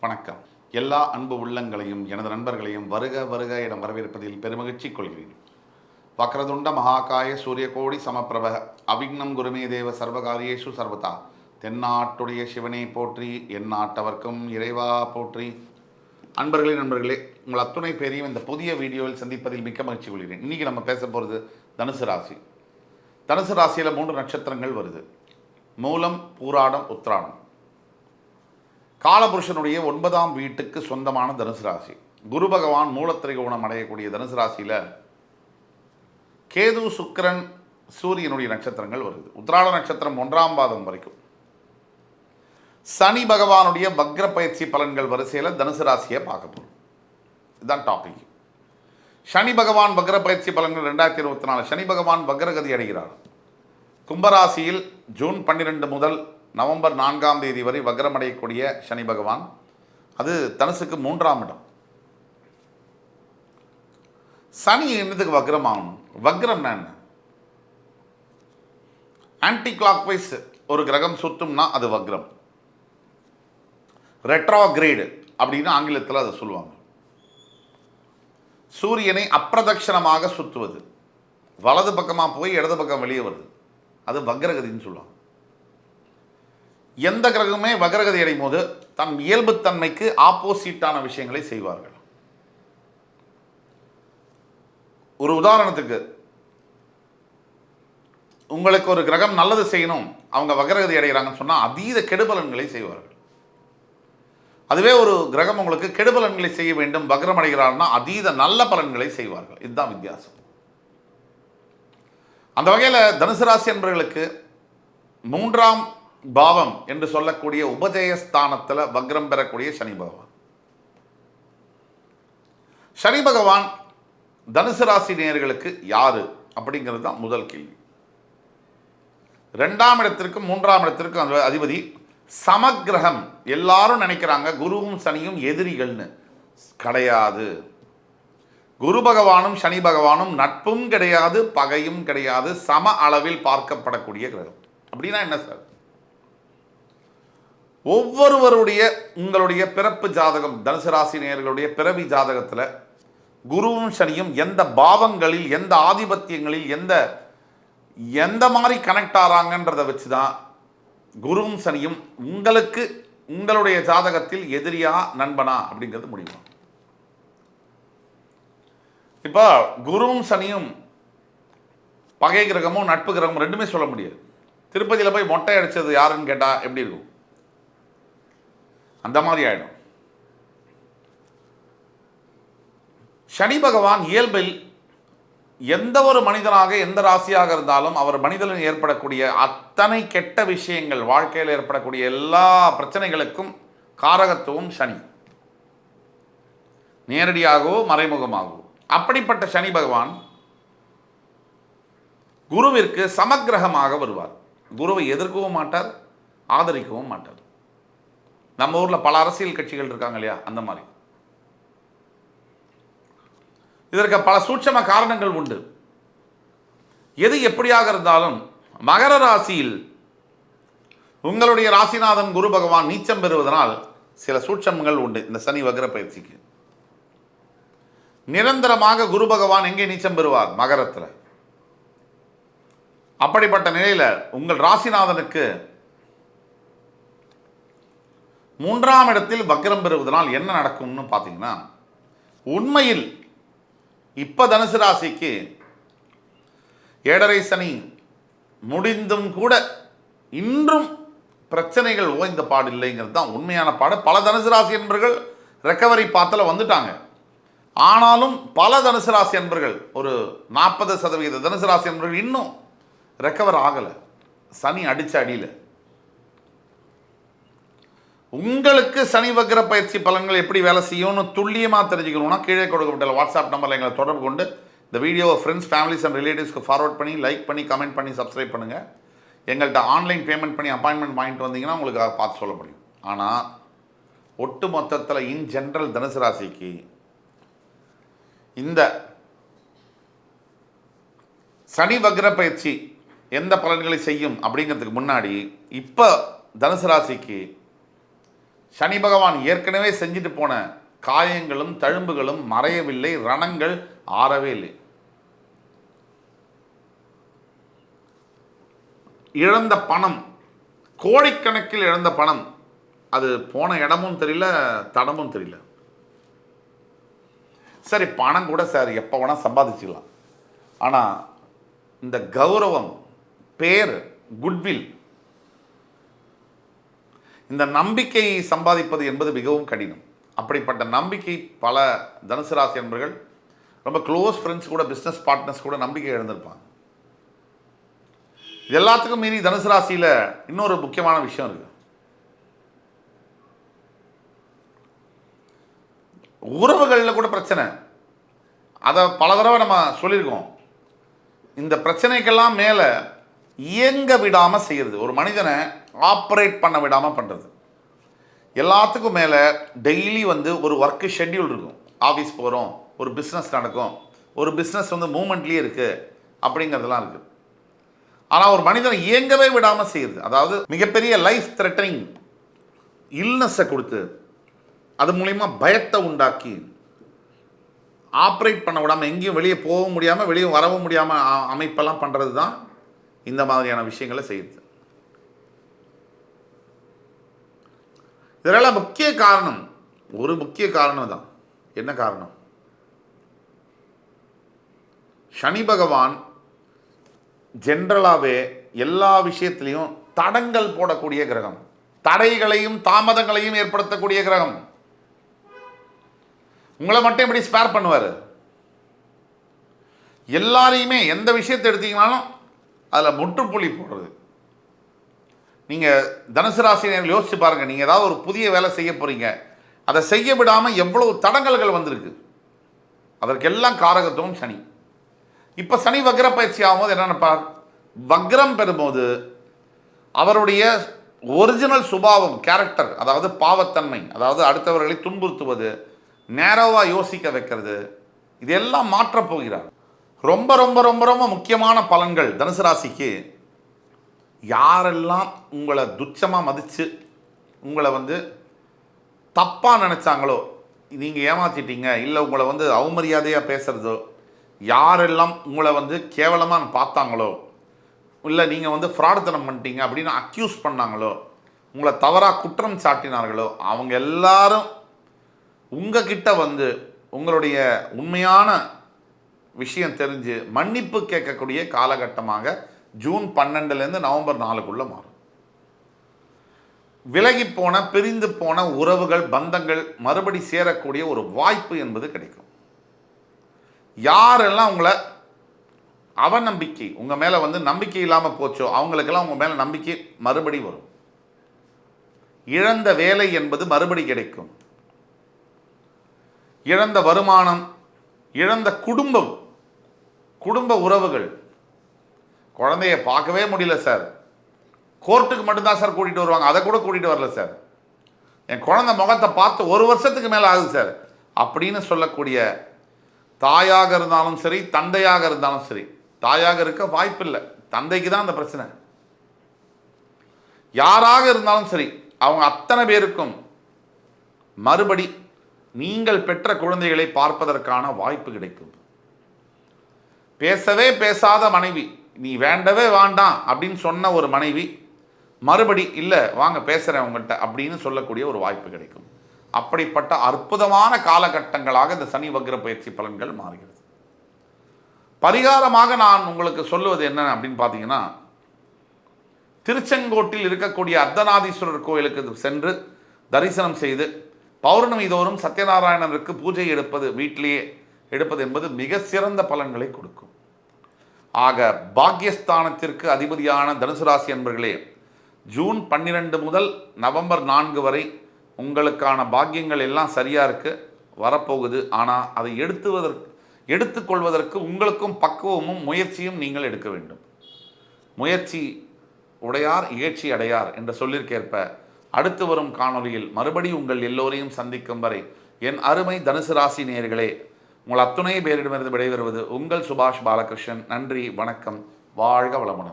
வணக்கம். எல்லா அன்பு உள்ளங்களையும் எனது நண்பர்களையும் வருக வருக என வரவேற்பதில் பெருமகிழ்ச்சி கொள்கிறேன். வக்ரதுண்ட மகாகாய சூரியகோடி சமப்பிரப அவிக்னம் குருமே தேவ சர்வகாரியேஷு சர்வதா. தென்னாட்டுடைய சிவனை போற்றி, என் நாட்டவர்க்கும் இறைவா போற்றி. நண்பர்களே, உங்கள் அத்துணை பேரையும் இந்த புதிய வீடியோவில் சந்திப்பதில் மிக்க மகிழ்ச்சி கொள்கிறேன். இன்றைக்கி நம்ம பேச போகிறது தனுசு ராசி. தனுசு ராசியில் 3 நட்சத்திரங்கள் வருது. மூலம், பூராடம், உத்திராடம். காலபுருஷனுடைய 9ஆம் வீட்டுக்கு சொந்தமான தனுசு ராசி. குரு பகவான் மூலத்திரிகோணம் அடையக்கூடிய தனுசு ராசியில் கேது, சுக்கிரன், சூரியனுடைய நட்சத்திரங்கள் வருது. உத்திராட நட்சத்திரம் 1ஆம் பாதம் வரைக்கும். சனி பகவானுடைய வக்ர பயிற்சி பலன்கள் வரிசையில் தனுசு ராசியை பார்க்க போகிறோம். இதுதான் டாபிக். சனி பகவான் வக்ர பயிற்சி பலன்கள் 2024. சனி பகவான் வக்ரகதி அடைகிறார். கும்பராசியில் ஜூன் 12 முதல் நவம்பர் 4ஆம் தேதி வரை வக்ரமடையக்கூடிய சனி பகவான், அது தனுசுக்கு 3ஆம் இடம். சனி என்னதுக்கு வக்ரம் ஆகணும்? வக்ரம் என்ன? ஆன்டி கிளாக் வைஸ் ஒரு கிரகம் சுத்தும்னா அது வக்ரம். ரெட்ரோகிரேடு அப்படின்னு ஆங்கிலத்தில் அதை சொல்லுவாங்க. சூரியனை அப்பிரதட்சணமாக சுற்றுவது, வலது பக்கமாக போய் இடது பக்கம் வெளியே வருது, அது வக்ரகதின்னு சொல்லுவாங்க. எந்த கிரகமே வக்ரகதி அடையும் போது தன் இயல்புத்தன்மைக்கு ஆப்போசிட்டான விஷயங்களை செய்வார்கள். ஒரு உதாரணத்துக்கு, உங்களுக்கு ஒரு கிரகம் நல்லது செய்யணும், அவங்க வக்ரகதி அடைகிறாங்கன்னு சொன்னால் அதீத கெடுபலன்களை செய்வார்கள். அதுவே ஒரு கிரகம் உங்களுக்கு கெடுபலன்களை செய்ய வேண்டும், வக்ரம் அடைகிறார்னா அதீத நல்ல பலன்களை செய்வார்கள். இதுதான் வித்தியாசம். அந்த வகையில் தனுசு ராசி என்பவர்களுக்கு 3ஆம் பாவம் என்று சொல்லக்கூடிய உபஜயஸ்தானத்தில் வக்ரம் பெறக்கூடிய சனி பகவான். சனி பகவான் தனுசு ராசி நேயர்களுக்கு யாரு அப்படிங்கிறது தான் முதல் கேள்வி. 2ஆம் இடத்திற்கும் 3ஆம் இடத்திற்கும் அந்த அதிபதி சமக்கிரகம். எல்லாரும் நினைக்கிறாங்க குருவும் சனியும் எதிரிகள்னு. கிடையாது. குரு பகவானும் சனி பகவானும் நட்பும் கிடையாது, பகையும் கிடையாது, சம அளவில் பார்க்கப்படக்கூடிய கிரகம். அப்படின்னா என்ன சார்? ஒவ்வொருவருடைய உங்களுடைய பிறப்பு ஜாதகம், தனுசு ராசி நேயர்களுடைய பிறவி ஜாதகத்தில் குருவும் சனியும் எந்த பாவங்களில், எந்த ஆதிபத்தியங்களில், எந்த மாதிரி கனெக்ட் ஆகிறாங்கன்றதை வச்சு தான் குருவும் சனியும் உங்களுக்கு உங்களுடைய ஜாதகத்தில் எதிரியா நண்பனா அப்படிங்கிறது முடியும். இப்போ குருவும் சனியும் பகை கிரகமும் நட்பு கிரகமும் ரெண்டுமே சொல்ல முடியாது. திருப்பதியில் போய் மொட்டை அடித்தது யாருன்னு கேட்டால் எப்படி இருக்கும்? அந்த மாதிரி ஆயிடும். சனி பகவான் இயல்பில் எந்த ஒரு மனிதனாக, எந்த ராசியாக இருந்தாலும் அவர் மனிதனில் ஏற்படக்கூடிய அத்தனை கெட்ட விஷயங்கள், வாழ்க்கையில் ஏற்படக்கூடிய எல்லா பிரச்சனைகளுக்கும் காரகத்துவம் சனி, நேரடியாகவோ மறைமுகமாகவோ. அப்படிப்பட்ட சனி பகவான் குருவிற்கு சமக்கிரகமாக வருவார். குருவை எதிர்க்கவும் மாட்டார், ஆதரிக்கவும் மாட்டார். நம்ம ஊரில் பல அரசியல் கட்சிகள் இருக்காங்க இல்லையா, அந்த மாதிரி. இதற்கு பல சூட்சம காரணங்கள் உண்டு. எது எப்படியாக இருந்தாலும் மகர ராசியில் உங்களுடைய ராசிநாதன் குரு பகவான் நீச்சம் பெறுவதனால் சில சூட்சமங்கள் உண்டு. இந்த சனி வக்ர பயிற்சிக்கு நிரந்தரமாக குரு பகவான் எங்கே நீச்சம் பெறுவார்? மகரத்தில். அப்படிப்பட்ட நிலையில் உங்கள் ராசிநாதனுக்கு 3ஆம் இடத்தில் வக்ரம் பெறுவதனால் என்ன நடக்கும்னு பார்த்தீங்கன்னா, உண்மையில் இப்போ தனுசு ராசிக்கு 7.5 சனி முடிந்தும் கூட இன்றும் பிரச்சனைகள் ஓய்ந்த பாடு இல்லைங்கிறது தான் உண்மையான பாடு. பல தனுசு ராசி என்பர்கள் ரெக்கவரி பாத்தில் வந்துட்டாங்க. ஆனாலும் பல தனுசு ராசி என்பர்கள், ஒரு 40% தனுசு ராசி என்பர்கள் இன்னும் ரெக்கவர் ஆகலை. சனி அடித்த அடியில். உங்களுக்கு சனி வக்ர பயிற்சி பலன்கள் எப்படி வேலை செய்யும்னு துல்லியமாக தெரிஞ்சுக்கணும்னா கீழே கொடுக்கப்பட்ட வாட்ஸ்அப் நம்பரில் எங்களை தொடர்பு கொண்டு இந்த வீடியோவை ஃப்ரெண்ட்ஸ், ஃபேமிலிஸ் அண்ட் ரிலேட்டிவ்ஸ்க்கு ஃபார்வர்ட் பண்ணி, லைக் பண்ணி, கமெண்ட் பண்ணி, சப்ஸ்கிரைப் பண்ணுங்கள். எங்கள்கிட்ட ஆன்லைன் பேமெண்ட் பண்ணி அப்பாயின்மெண்ட் வாங்கிட்டு வந்தீங்கன்னா உங்களுக்கு பார்த்து சொல்ல முடியும். ஆனால் ஒட்டு மொத்தத்தில் இன் ஜென்ரல் தனுசு ராசிக்கு இந்த சனி வக்ர பயிற்சி எந்த பலன்களை செய்யும் அப்படிங்கிறதுக்கு முன்னாடி இப்போ தனுசு ராசிக்கு சனி பகவான் ஏற்கனவே செஞ்சுட்டு போன காயங்களும் தழும்புகளும் மறையவில்லை, ரணங்கள் ஆறவே இல்லை. இழந்த பணம், கோடிக்கணக்கில் இழந்த பணம், அது போன இடமும் தெரியல, தடமும் தெரியல. சரி, பணம் கூட சார் எப்போ வேணால் சம்பாதிச்சுக்கலாம். ஆனால் இந்த கௌரவம், பேர், குட்வில், இந்த நம்பிக்கை சம்பாதிப்பது என்பது மிகவும் கடினம். அப்படிப்பட்ட நம்பிக்கை பல தனுசு ராசி என்பர்கள், ரொம்ப க்ளோஸ் ஃப்ரெண்ட்ஸ் கூட, பிஸ்னஸ் பார்ட்னர்ஸ் கூட நம்பிக்கை இழந்திருப்பாங்க. இது எல்லாத்துக்கும் மீறி தனுசு ராசியில் இன்னொரு முக்கியமான விஷயம் இருக்கு. உறவுகளில் கூட பிரச்சனை. அதை பல தடவை நம்ம சொல்லியிருக்கோம். இந்த பிரச்சனைக்கெல்லாம் மேலே இயங்க விடாமல் செய்கிறது, ஒரு மனிதனை ஆப்ரேட் பண்ண விடாமல் பண்ணுறது. எல்லாத்துக்கும் மேலே டெய்லி ஒரு ஒர்க்கு ஷெட்யூல் இருக்கும். ஆஃபீஸ் போகிறோம், ஒரு பிஸ்னஸ் நடக்கும், ஒரு பிஸ்னஸ் மூமெண்ட்லேயே இருக்குது அப்படிங்கிறதுலாம் இருக்குது. ஆனால் ஒரு மனிதனை இயங்கவே விடாமல் செய்யுது. அதாவது மிகப்பெரிய லைஃப் த்ரெட்டனிங் இல்னஸை கொடுத்து, அது மூலிமா பயத்தை உண்டாக்கி, ஆப்ரேட் பண்ண விடாமல், எங்கேயும் வெளியே போகவும் முடியாமல் வெளியே வரவும் முடியாமல் அமைப்பெல்லாம் பண்ணுறது தான் இந்த மாதிரியான விஷயங்களை செய்யுது. இதெல்லாம் முக்கிய காரணம், ஒரு முக்கிய காரணம் தான். என்ன காரணம்? சனி பகவான் ஜென்ரலாகவே எல்லா விஷயத்திலையும் தடங்கள் போடக்கூடிய கிரகம், தடைகளையும் தாமதங்களையும் ஏற்படுத்தக்கூடிய கிரகம். உங்களை மட்டும் எப்படி ஸ்பேர் பண்ணுவார்? எல்லாரையுமே எந்த விஷயத்தை எடுத்தீங்கனாலும் அதில் முற்றுப்புள்ளி போடுறது. நீங்கள் தனுசு ராசியை யோசிச்சு பாருங்கள். நீங்கள் ஏதாவது ஒரு புதிய வேலை செய்ய போகிறீங்க, அதை செய்ய விடாமல் எவ்வளவு தடங்கல்கள் வந்திருக்கு. அதற்கெல்லாம் காரகத்துவம் சனி. இப்போ சனி வக்ர பயிற்சி ஆகும்போது என்னென்னப்பார், வக்ரம் பெறும்போது அவருடைய ஒரிஜினல் சுபாவம், கேரக்டர், அதாவது பாவத்தன்மை, அதாவது அடுத்தவர்களை துன்புறுத்துவது, நேரோவாக யோசிக்க வைக்கிறது, இதெல்லாம் மாற்றப் போகிறார். ரொம்ப ரொம்ப ரொம்ப ரொம்ப முக்கியமான பலன்கள் தனுசு ராசிக்கு. யாரெல்லாம் உங்களை துச்சமாக மதித்து உங்களை தப்பாக நினச்சாங்களோ, நீங்கள் ஏமாற்றிட்டீங்க, இல்லை உங்களை அவமரியாதையாக பேசுகிறதோ, யாரெல்லாம் உங்களை கேவலமாக பார்த்தாங்களோ, இல்லை நீங்கள் ஃப்ராடுத்தனம் பண்ணிட்டீங்க அப்படின்னு அக்யூஸ் பண்ணாங்களோ, உங்களை தவறாக குற்றம் சாட்டினார்களோ, அவங்க எல்லாரும் உங்ககிட்ட உங்களுடைய உண்மையான விஷயம் தெரிஞ்சு மன்னிப்பு கேட்கக்கூடிய காலகட்டமாக ஜூன் 12லேருந்து நவம்பர் 4க்குள்ளே மாறும். விலகி போன, பிரிந்து போன உறவுகள், பந்தங்கள் மறுபடி சேரக்கூடிய ஒரு வாய்ப்பு என்பது கிடைக்கும். யாரெல்லாம் உங்களை அவநம்பிக்கை, உங்கள் மேலே நம்பிக்கை இல்லாமல் போச்சோ, அவங்களுக்கெல்லாம் உங்கள் மேலே நம்பிக்கை மறுபடி வரும். இழந்த வேலை என்பது மறுபடி கிடைக்கும். இழந்த வருமானம், இழந்த குடும்பம், குடும்ப உறவுகள், குழந்தைய பார்க்கவே முடியல சார், கோர்ட்டுக்கு மட்டும்தான் சார் கூட்டிகிட்டு வருவாங்க, அதை கூட கூட்டிகிட்டு வரல சார், என் குழந்தை முகத்தை பார்த்து 1 வருஷத்துக்கு மேலே ஆகுது சார் அப்படின்னு சொல்லக்கூடிய தாயாக இருந்தாலும் சரி, தந்தையாக இருந்தாலும் சரி. தாயாக இருக்க வாய்ப்பில்லை, தந்தைக்கு தான் அந்த பிரச்சனை. யாராக இருந்தாலும் சரி, அவங்க அத்தனை பேருக்கும் மறுபடி நீங்கள் பெற்ற குழந்தைகளை பார்ப்பதற்கான வாய்ப்பு கிடைக்கும். பேசவே பேசாத மனைவி, நீ வேண்டவே வேண்டாம் அப்படின்னு சொன்ன ஒரு மனைவி மறுபடி இல்லை வாங்க பேசுகிறேன் உங்கள்கிட்ட அப்படின்னு சொல்லக்கூடிய ஒரு வாய்ப்பு கிடைக்கும். அப்படிப்பட்ட அற்புதமான காலகட்டங்களாக இந்த சனி வக்ர பயிற்சி பலன்கள் மாறுகிறது. பரிகாரமாக நான் உங்களுக்கு சொல்லுவது என்ன அப்படின்னு பார்த்தீங்கன்னா, திருச்செங்கோட்டில் இருக்கக்கூடிய அர்த்தநாதீஸ்வரர் கோயிலுக்கு சென்று தரிசனம் செய்து பௌர்ணமி தோறும் சத்யநாராயணருக்கு பூஜை எடுப்பது, வீட்டிலேயே எடுப்பது என்பது மிக சிறந்த பலன்களை கொடுக்கும். ஆக பாக்யஸ்தானத்திற்கு அதிபதியான தனுசு ராசி அன்பர்களே, ஜூன் 12 முதல் நவம்பர் 4 வரை உங்களுக்கான பாக்கியங்கள் எல்லாம் சரியாக இருக்குது, வரப்போகுது. ஆனால் அதை எடுத்துக்கொள்வதற்கு உங்களுக்கும் பக்குவமும் முயற்சியும் நீங்கள் எடுக்க வேண்டும். முயற்சி உடையார் இகழ்ச்சி அடையார் என்ற சொல்லிற்கேற்ப அடுத்து வரும் காணொலியில் மறுபடி உங்கள் எல்லோரையும் சந்திக்கும் வரை என் அருமை தனுசு ராசி நேயர்களே, உங்கள் அத்துணை பேரிடமிருந்து விடைபெறுவது உங்கள் சுபாஷ் பாலகிருஷ்ணன். நன்றி, வணக்கம், வாழ்க வளமுடன்.